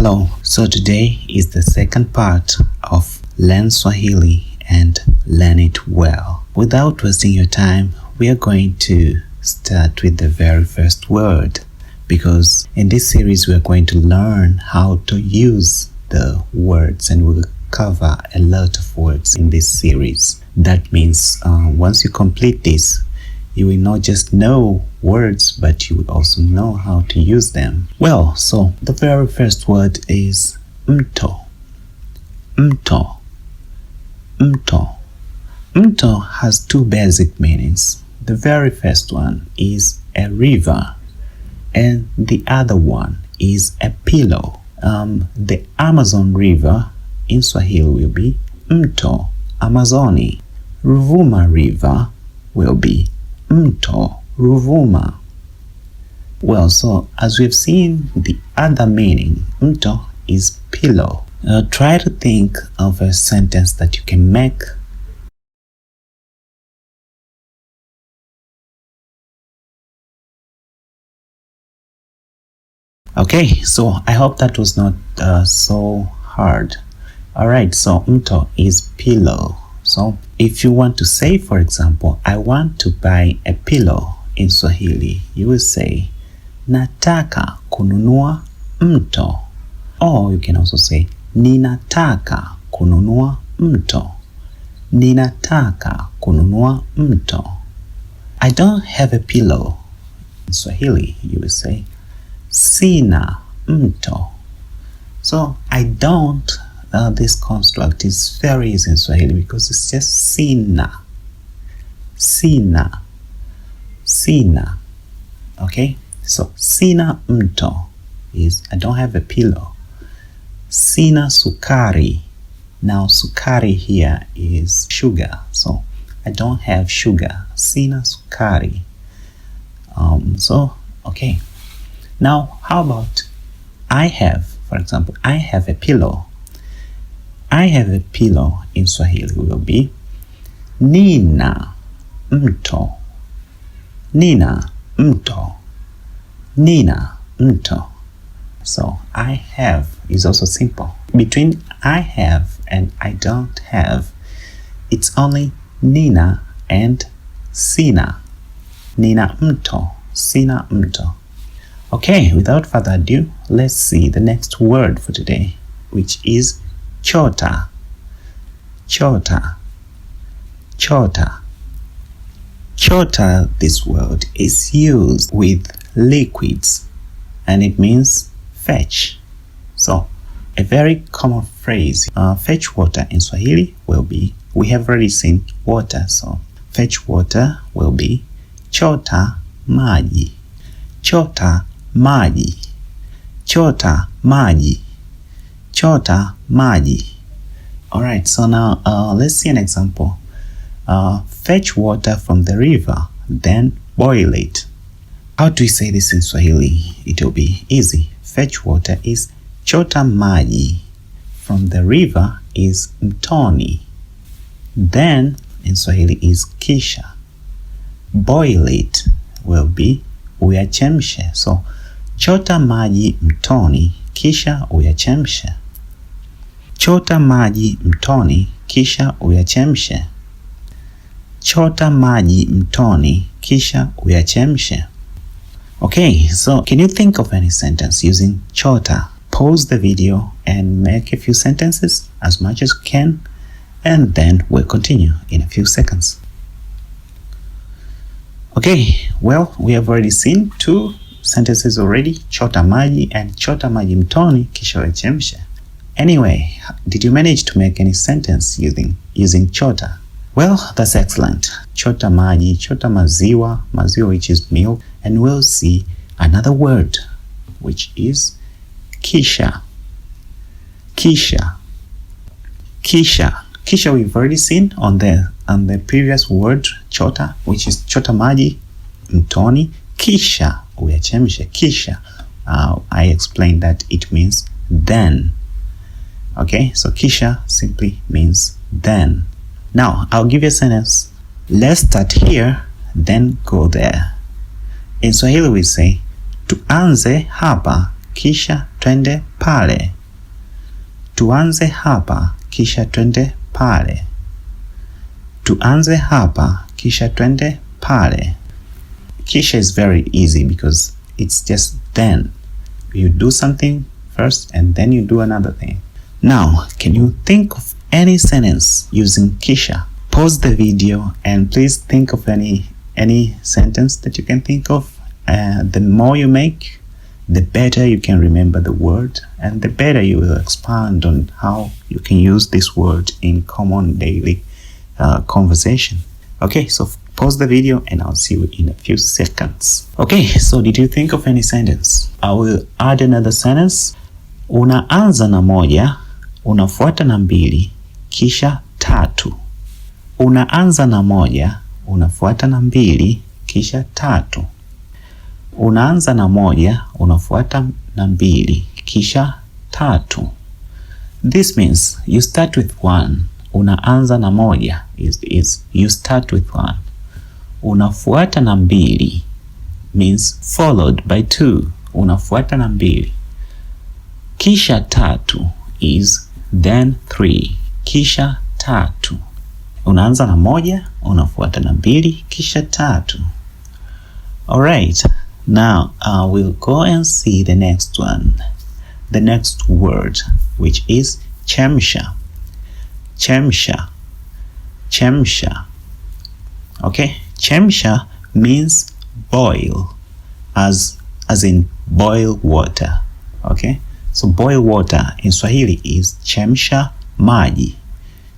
Hello, so today is the second part of Learn Swahili and Learn It Well. Without wasting your time, we are going to start with the very first word, because in this series we are going to learn how to use the words, and we'll cover a lot of words in this series. That means once you complete this, you will not just know words, but you will also know how to use them. Well, so the very first word is mto. Mto. Mto. Mto has two basic meanings. The very first one is a river, and the other one is a pillow. The Amazon River in Swahili will be Mto Amazoni. Ruvuma River will be Mto Ruvuma. Well, so as we've seen, the other meaning, mto, is pillow. Try to think of a sentence that you can make. Okay, so I hope that was not so hard. Alright, so mto is pillow. So if you want to say, for example, I want to buy a pillow in Swahili, you will say nataka kununua mto. Or you can also say ninataka kununua mto. Ninataka kununua mto. I don't have a pillow. In Swahili, you will say sina mto. So I don't, this construct is very easy in Swahili because it's just sina. Sina. Sina. Okay? So sina mto is I don't have a pillow. Sina sukari. Now sukari here is sugar. So I don't have sugar. Sina sukari. Okay. Now how about I have, for example, I have a pillow. I have a pillow in Swahili will be nina mto. Nina mto. Nina mto. So I have is also simple. Between I have and I don't have, it's only nina and sina. Nina mto. Sina mto. Okay, without further ado, let's see the next word for today, which is chota. Chota. Chota. Chota, this word is used with liquids and it means fetch. So a very common phrase, fetch water in Swahili will be, we have already seen water, so fetch water will be chota maji. Chota maji. Chota maji. Chota maji. Alright, so now let's see an example. Fetch water from the river, then boil it. How do we say this in Swahili? It will be easy. Fetch water is chota maji. From the river is mtoni. Then in Swahili is kisha. Boil it will be uyachemshe. So chota maji mtoni, kisha uyachemshe. Chota maji mtoni, kisha uyachemshe. Chota maji mtoni, kisha uyachemshe. Okay, so can you think of any sentence using chota? Pause the video and make a few sentences, as much as you can, and then we'll continue in a few seconds. Okay, well, we have already seen two sentences already, chota maji and chota maji mtoni, kisha uyachemshe. Anyway, did you manage to make any sentence using chota? Well, that's excellent. Chota maji, chota maziwa, maziwa which is milk, and we'll see another word which is kisha. Kisha. Kisha. Kisha we've already seen on the previous word chota, which is chota maji mtoni, kisha uyachemshe. Kisha. I explained that it means then. Okay, so kisha simply means then. Now, I'll give you a sentence. Let's start here, then go there. In Swahili we say, tuanze hapa, kisha twende pale. Tuanze hapa kisha twende pale. Tuanze hapa kisha twende pale. Kisha is very easy because it's just then. You do something first and then you do another thing. Now, can you think of any sentence using kisha? Pause the video and please think of any sentence that you can think of. The more you make, the better you can remember the word, and the better you will expand on how you can use this word in common daily conversation. Okay, so pause the video and I'll see you in a few seconds. Okay, so did you think of any sentence? I will add another sentence. Unaanza na moja, unafuata na mbili, kisha tatu. Unaanza na moja, unafuata na mbili, kisha tatu. Unaanza na moja, unafuata na mbili, kisha tatu. This means you start with one. Unaanza na moja is you start with one. Unafuata na mbili means followed by two. Unafuata na mbili. Kisha tatu is then three. Kisha tatu. Unaanza na moja, unafuata na mbili, kisha tatu. Alright, now we'll go and see the next one. The next word, which is chemsha. Chemsha. Chemsha. Okay, chemsha means boil, as in boil water. Okay, so boil water in Swahili is chemsha maji.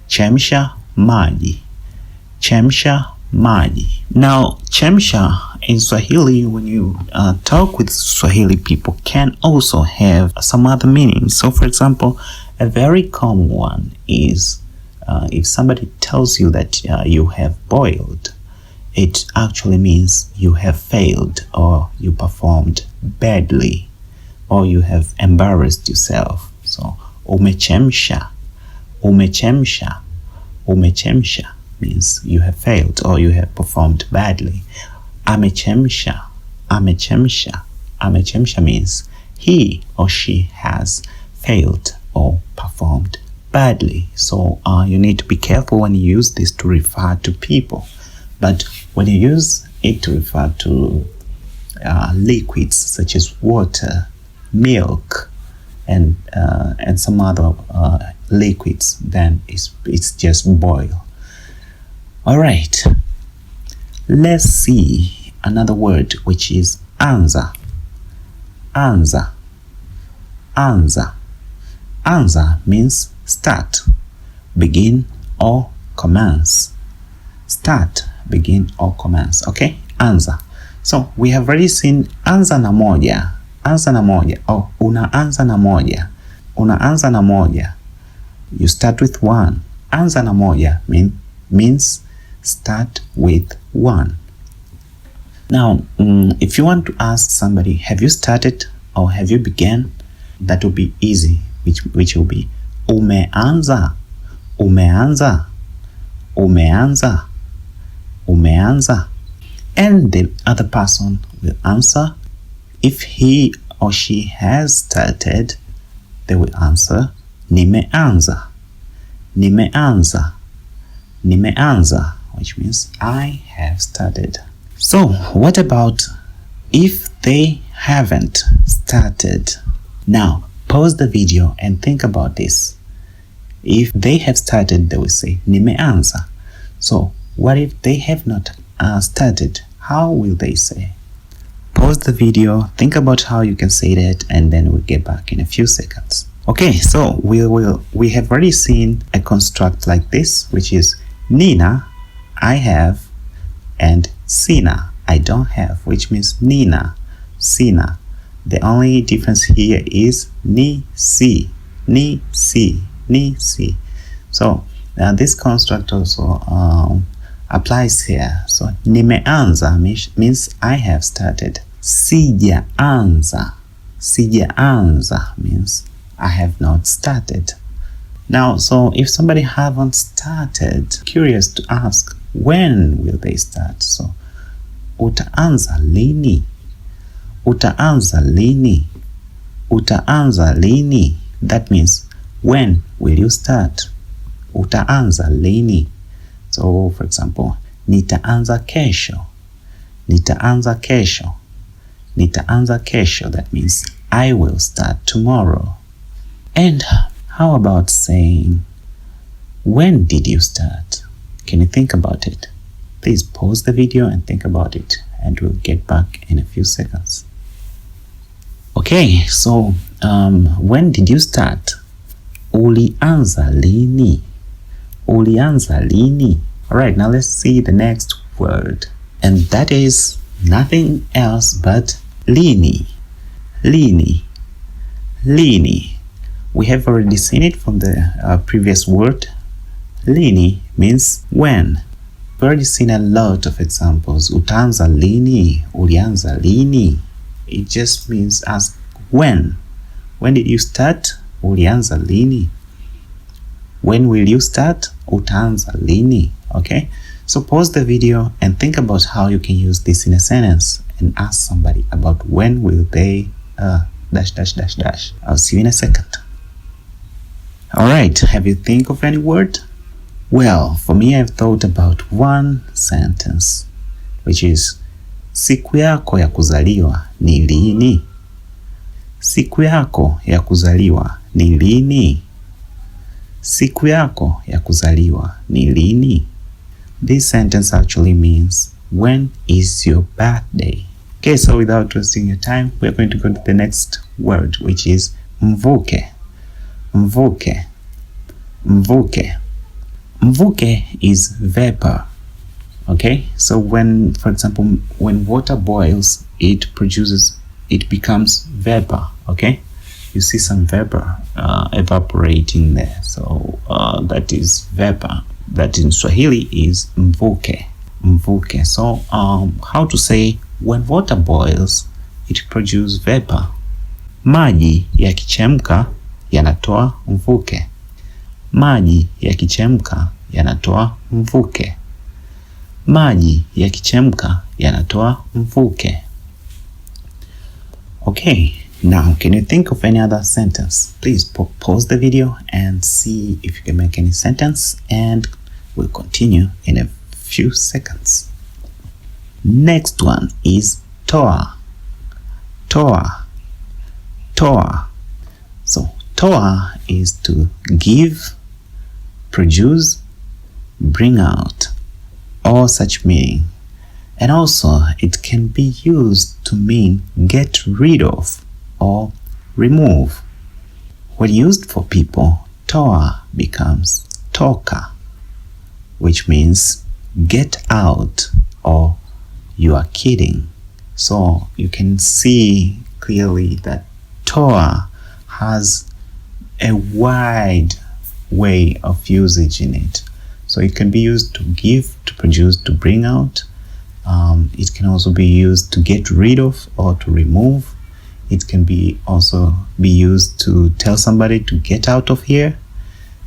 Chemsha maji. Chemsha maji. Now, chemsha in Swahili, when you talk with Swahili people, can also have some other meanings. So, for example, a very common one is if somebody tells you that you have boiled, it actually means you have failed, or you performed badly, or you have embarrassed yourself. So, umechemsha. Umechemsha. Umechemsha means you have failed or you have performed badly. Amechemsha. Amechemsha. Amechemsha means he or she has failed or performed badly. So you need to be careful when you use this to refer to people. But when you use it to refer to liquids such as water, milk, and some other liquids, then it's just boil. All right, let's see another word, which is anza. Anza. Anza. Anza means start, begin, or commence. Start, begin, or commence. Okay, anza. So we have already seen anza na moja. Anza na moja. Oh, unaanza na moja. Unaanza na moja. You start with one. Anza na moja means start with one. Now, if you want to ask somebody, have you started or have you began? That will be easy, which will be umeanza. Umeanza. Umeanza. Umeanza. And the other person will answer. If he or she has started, they will answer nimeanza. Nimeanza. Nimeanza, which means I have started. So, what about if they haven't started? Now, pause the video and think about this. If they have started, they will say nimeanza. So, what if they have not started? How will they say? Pause the video, think about how you can say that, and then we'll get back in a few seconds. Okay, so we have already seen a construct like this, which is Nina, I have, and Sina, I don't have, which means Nina, Sina. The only difference here is ni, si, ni, si, ni, si. So this construct also applies here. So nimeanza means I have started. Sijaanza. Sijaanza means I have not started. Now, so if somebody haven't started, curious to ask, when will they start? So, utaanza lini? Utaanza lini? utaanza lini? That means when will you start? Utaanza lini? So for example, nitaanza kesho. Nitaanza kesho. Nitaanza kesho. That means I will start tomorrow. And how about saying, when did you start? Can you think about it? Please pause the video and think about it, and we'll get back in a few seconds. Okay, so when did you start? Ulianza lini? Ulianza lini? Alright, now let's see the next word. And that is nothing else but lini. Lini. Lini. We have already seen it from the previous word. Lini means when. We've already seen a lot of examples. Utaanza lini? Ulianza lini? It just means ask when. When did you start? Ulianza lini? When will you start? Utaanza lini? Okay? So pause the video and think about how you can use this in a sentence and ask somebody about when will they dash dash dash dash. I'll see you in a second. Alright, have you think of any word? Well, for me, I've thought about one sentence, which is siku yako ya kuzaliwa ni lini? Siku yako ya kuzaliwa ni lini? Siku yako ya kuzaliwa ni lini? This sentence actually means, when is your birthday? Okay, so without wasting your time, we're going to go to the next word, which is mvuke. Mvuke. Mvuke. Mvuke is vapor. Okay, so when, for example, when water boils, it becomes vapor. Okay, you see some vapor evaporating there. So that is vapor. That in Swahili is mvuke. Mvuke. So how to say when water boils, it produces vapor. Maji yakichemka yanatoa mvuke. Maji yakichemka yanatoa mvuke. Maji yakichemka yanatoa mvuke. Okay, now can you think of any other sentence? Please pause the video and see if you can make any sentence, and we'll continue in a few seconds. Next one is toa. Toa. Toa. So toa is to give, produce, bring out, or such meaning. And also it can be used to mean get rid of or remove. When used for people, toa becomes toka, which means get out or you are kidding. So you can see clearly that toa has a wide way of usage in it. So it can be used to give, to produce, to bring out. It can also be used to get rid of or to remove. It can also be used to tell somebody to get out of here.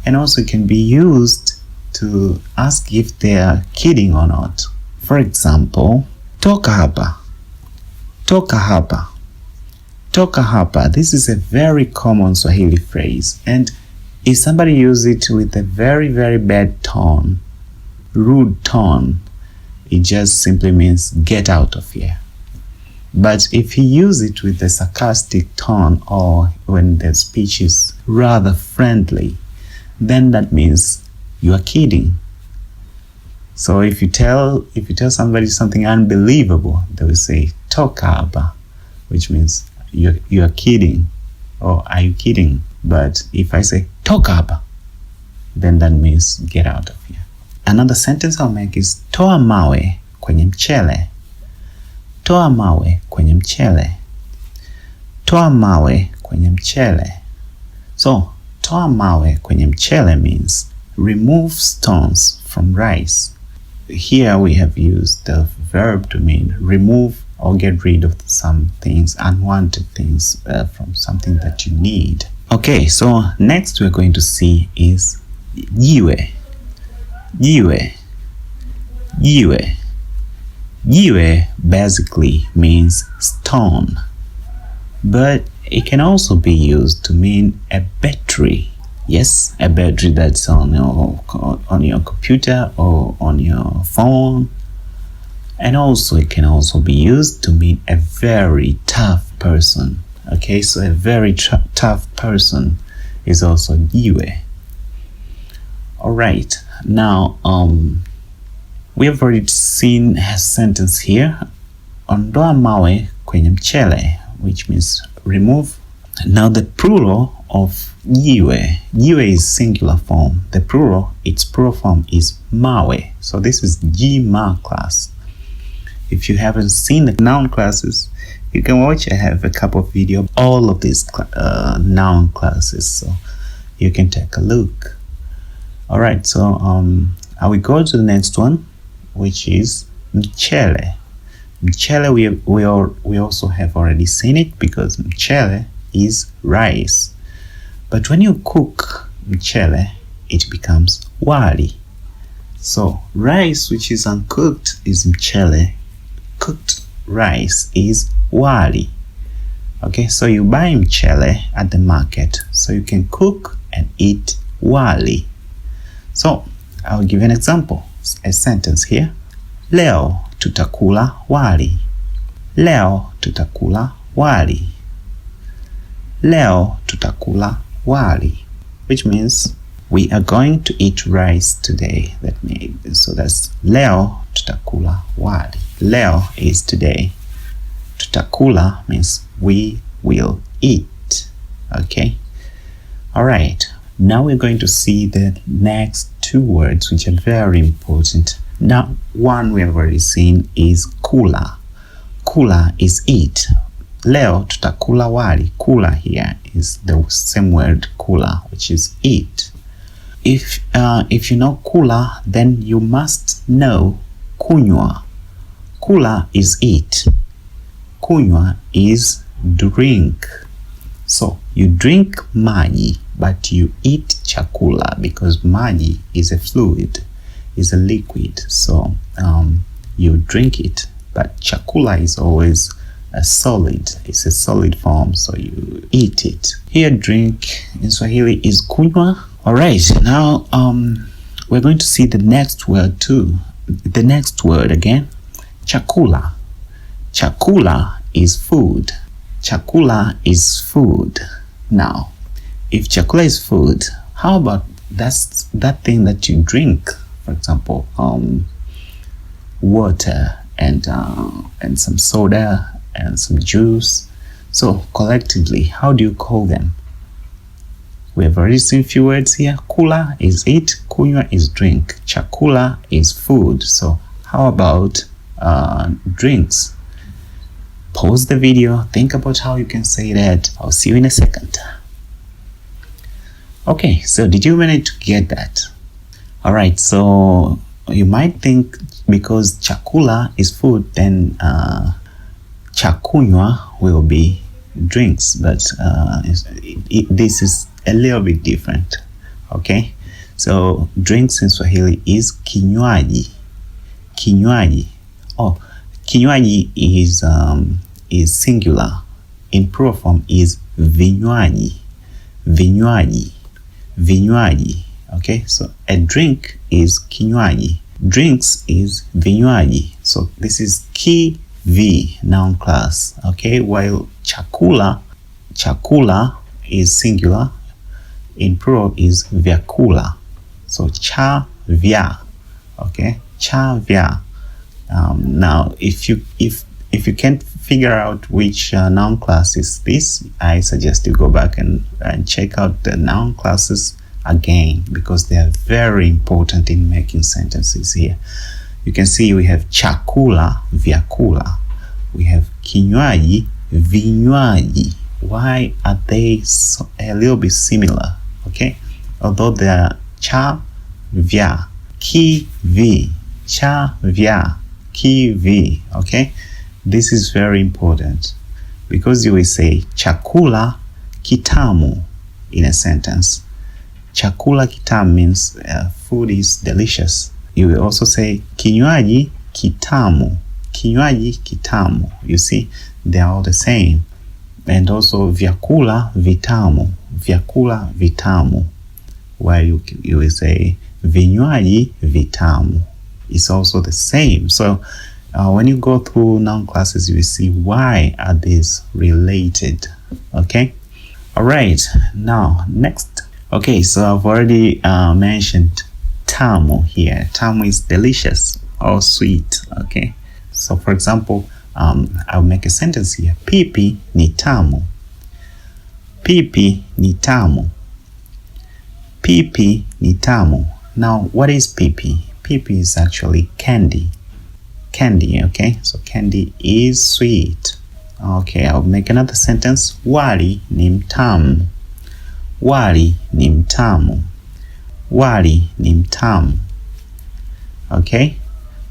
And also it can be used to ask if they are kidding or not. For example, toka hapa. Toka hapa. Toka hapa. This is a very common Swahili phrase, and if somebody uses it with a very, very bad tone, rude tone, it just simply means get out of here. But if he uses it with a sarcastic tone, or when the speech is rather friendly, then that means you are kidding. So if you tell somebody something unbelievable, they will say toka hapa, which means you are kidding, or are you kidding? But if I say toka hapa, then that means get out of here. Another sentence I'll make is toa mawe kwenye mchele. Toa mawe kwenye mchele. Toa mawe kwenye mchele. So toa mawe kwenye mchele means remove stones from rice. Here we have used the verb to mean remove or get rid of some things, unwanted things from something that you need. Okay, so next we're going to see is jiwe. Jiwe. Jiwe. Jiwe basically means stone. but it can also be used to mean a battery. Yes, a battery that's on your computer or on your phone. And also it can also be used to mean a very tough person. Okay, so a very tough person is also jiwe. Alright, now we have already seen a sentence here. Ondoa mawe kwenye mchele, which means remove. Now the plural of jiwe. Jiwe is singular form. The plural, its plural form is mawe. So this is jima class. If you haven't seen the noun classes, you can watch. I have a couple of videos, all of these noun classes, so you can take a look. Alright, so I will go to the next one, which is mchele. Mchele, we also have already seen it, because mchele is rice. But when you cook mchele, it becomes wali. So rice which is uncooked is mchele. Cooked rice is wali. Okay, so you buy mchele at the market so you can cook and eat wali. So I'll give you an example, a sentence here. Leo tutakula wali. Leo tutakula wali. Leo tutakula wali, which means we are going to eat rice today. So that's leo tutakula wali. Leo is today. Tutakula means we will eat. Okay. Alright. Now we're going to see the next two words which are very important. Now, one we have already seen is kula. Kula is eat. Leo tutakula wali. Kula here is the same word kula, which is eat. If you know kula, then you must know kunywa. Kula is eat. Kunywa is drink. So you drink maji, but you eat chakula, because maji is a fluid, is a liquid. So you drink it, but chakula is always a solid. It's a solid form, so you eat it. Here, drink in Swahili is kunywa. Alright, now we're going to see the next word too. The next word again, chakula. Chakula is food. Chakula is food. Now, if chakula is food, how about that thing that you drink? For example, water and some soda and some juice. So collectively, how do you call them? We have already seen a few words here. Kula is eat, kunywa is drink, chakula is food. So how about drinks? Pause the video, think about how you can say that. I'll see you in a second. Okay, so did you manage to get that? Alright, so you might think because chakula is food, then chakunywa will be drinks, but this is a little bit different. Okay, so drinks in Swahili is kinywaji. Kinywaji. Oh, kinywaji is singular. In plural form is vinywaji. Vinywaji. Vinywaji. Okay, so a drink is kinywaji. Drinks is vinywaji. So this is ki v noun class. Okay, while chakula is singular, in plural is vyakula. So cha vya. Okay, cha vya. Now if you can't figure out which noun class is this, I suggest you go back and check out the noun classes again, because they are very important in making sentences here. You can see we have chakula, vyakula. We have kinywaji, vinywaji. Why are they a little bit similar? Okay, although they are cha, vya, ki, vi, cha, vya, ki, vi. Okay, this is very important, because you will say chakula kitamu in a sentence. Chakula kitamu means food is delicious. You will also say kinywaji kitamu. Kinywaji kitamu. You see, they are all the same. And also vyakula vitamu, vyakula vitamu, where you will say vinywaji vitamu. It's also the same. So when you go through noun classes, you will see why are these related. Okay. All right. Now next. Okay. So I've already mentioned tamu here. Tamu is delicious or sweet. Okay. So for example, I'll make a sentence here. Pipi ni tamu. Pipi ni tamu. Pipi ni tamu. Now, what is pipi? Pipi is actually candy. Candy, okay? So candy is sweet. Okay, I'll make another sentence. Wali ni mtamu. Wali ni mtamu. Wali ni mtamu. Okay?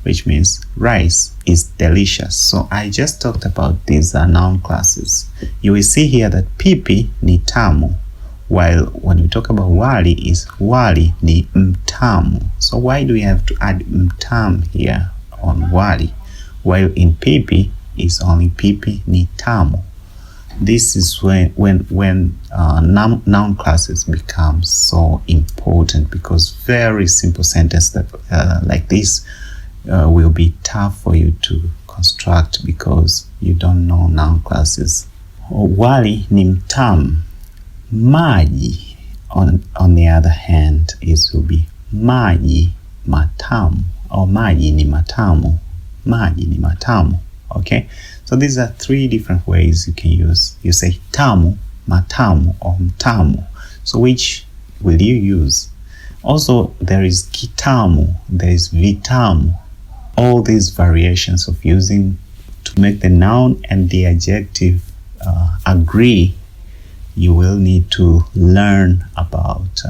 Which means rice is delicious. So I just talked about these noun classes. You will see here that pipi ni tamu, while when we talk about wali is wali ni mtamu. So why do we have to add mtamu here on wali, while in pipi is only pipi ni tamu? This is when noun classes become so important, because very simple sentence that like this will be tough for you to construct because you don't know noun classes. Wali ni mtamu. Maji, on the other hand, will be maji matamu, or maji ni matamu. Maji ni matamu. Okay, so these are three different ways you can use. You say tamu, matamu, or mtamu. So which will you use? Also, there is kitamu, there is vitamu. All these variations of using to make the noun and the adjective agree. You will need to learn about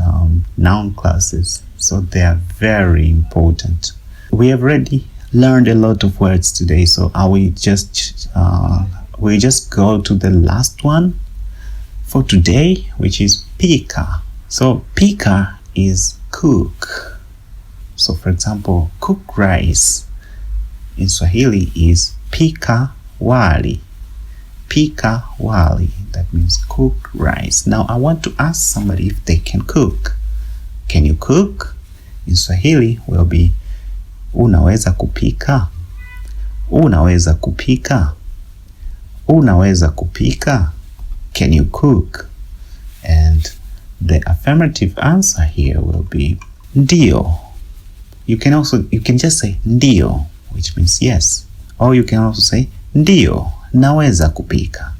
noun classes. So they are very important. We have already learned a lot of words today. So we just go to the last one for today, which is pika. So pika is cook. So for example, cook rice in Swahili is pika wali. Pika wali, that means cook rice. Now I want to ask somebody if they can cook. Can you cook? In Swahili will be unaweza kupika. Unaweza kupika. Unaweza kupika. Can you cook? And the affirmative answer here will be ndio. You can just say ndio, which means yes. Or you can also say ndio naweza kupika.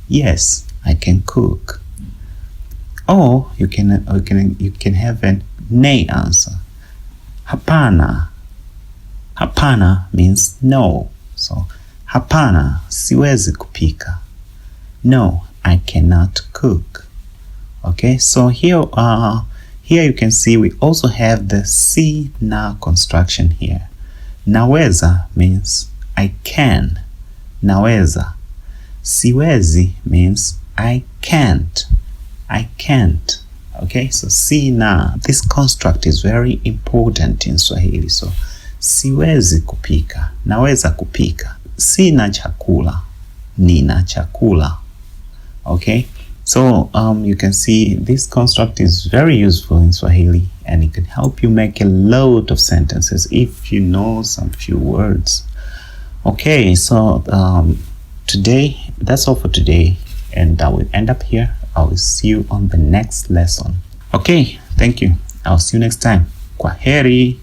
Yes, I can cook. Or you can have a nay answer. Hapana. Hapana means no. So hapana, siwezi kupika. No, I cannot cook. Okay, so here you can see we also have the si na construction here. Naweza means I can. Naweza. Siwezi means I can't. I can't. Okay, so si na. This construct is very important in Swahili. So siwezi kupika. Naweza kupika. Sina chakula. Nina chakula. Okay, so you can see this construct is very useful in Swahili, and it can help you make a lot of sentences if you know some few words. Okay, so today, that's all for today, and I will end up here. I will see you on the next lesson. Okay, thank you. I'll see you next time. Kwaheri.